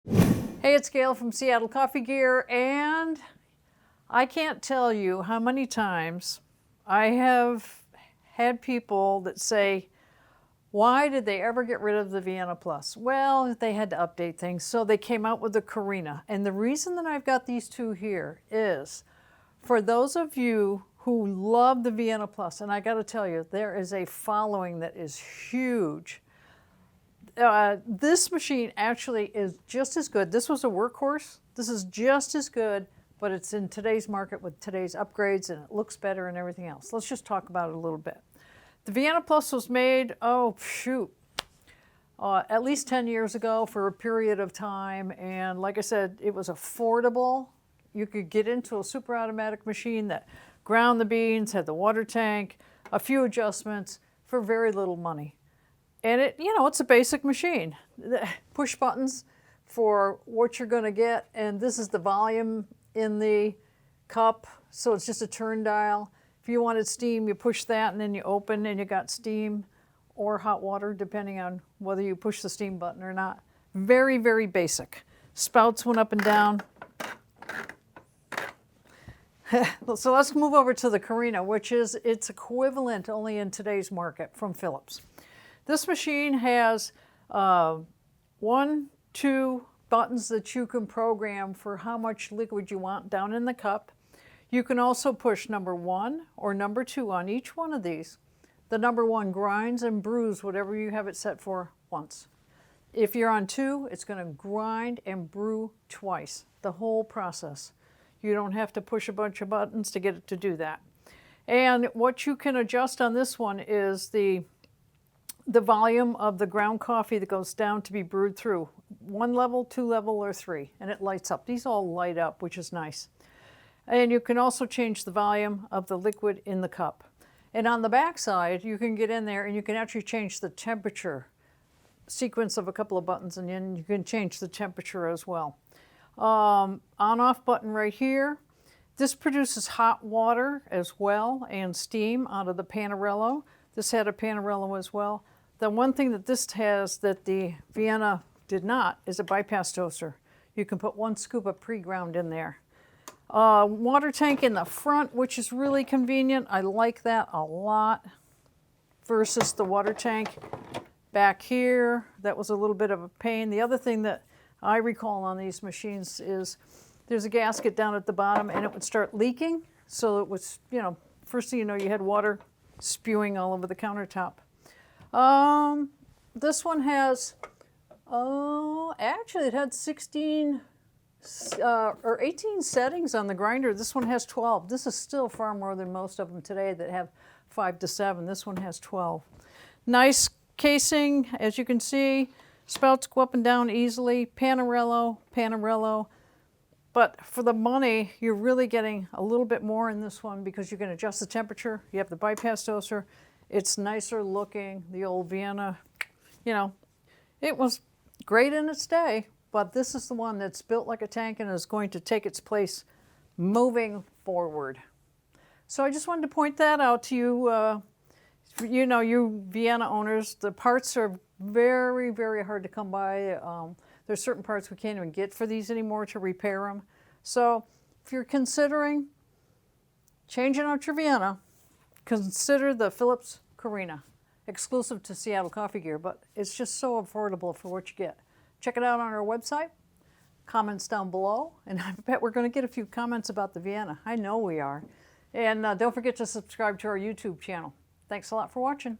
Hey, it's Gail from Seattle Coffee Gear, and I can't tell you how many times I have had people that say, why did they ever get rid of the Vienna Plus? Well, they had to update things, so they came out with the Carina. And the reason that I've got these two here is for those of you who love the Vienna Plus, and I got to tell you, there is a following that is huge. This machine actually is just as good. This was a workhorse. This is just as good, but it's in today's market with today's upgrades, and it looks better and everything else. Let's just talk about it a little bit. The Vienna Plus was made, at least 10 years ago for a period of time. And like I said, it was affordable. You could get into a super automatic machine that ground the beans, had the water tank, a few adjustments for very little money. And it's a basic machine. Push buttons for what you're going to get. And this is the volume in the cup. So it's just a turn dial. If you wanted steam, you push that and then you open and you got steam or hot water, depending on whether you push the steam button or not. Very, very basic. Spouts went up and down. So let's move over to the Carina, which is its equivalent only in today's market from Philips. This machine has 1, 2 buttons that you can program for how much liquid you want down in the cup. You can also push number 1 or number 2 on each one of these. The number 1 grinds and brews whatever you have it set for once. If you're on 2, it's going to grind and brew twice, the whole process. You don't have to push a bunch of buttons to get it to do that. And what you can adjust on this one is the volume of the ground coffee that goes down to be brewed through. 1 level, 2 level, or 3, and it lights up. These all light up, which is nice. And you can also change the volume of the liquid in the cup. And on the back side, you can get in there and you can actually change the temperature. Sequence of a couple of buttons, and then you can change the temperature as well. On-off button right here. This produces hot water as well and steam out of the Panarello. This had a Panarello as well. The one thing that this has that the Vienna did not is a bypass toaster. You can put 1 scoop of pre-ground in there. Water tank in the front, which is really convenient. I like that a lot versus the water tank back here. That was a little bit of a pain. The other thing that I recall on these machines is there's a gasket down at the bottom and it would start leaking. So it was, first thing you know, you had water spewing all over the countertop. This one has, actually it had 16 or 18 settings on the grinder. This one has 12. This is still far more than most of them today that have 5 to 7. This one has 12. Nice casing, as you can see. Spouts go up and down easily. Panarello. But for the money, you're really getting a little bit more in this one because you can adjust the temperature. You have the bypass toaster. It's nicer looking. The old Vienna, it was great in its day, but this is the one that's built like a tank and is going to take its place moving forward. So I just wanted to point that out to you. You Vienna owners, the parts are very, very hard to come by. There's certain parts we can't even get for these anymore to repair them. So if you're considering changing out your Vienna, consider the Philips Carina, exclusive to Seattle Coffee Gear, but it's just so affordable for what you get. Check it out on our website. Comments down below, and I bet we're going to get a few comments about the Vienna. I know we are. And don't forget to subscribe to our YouTube channel. Thanks a lot for watching.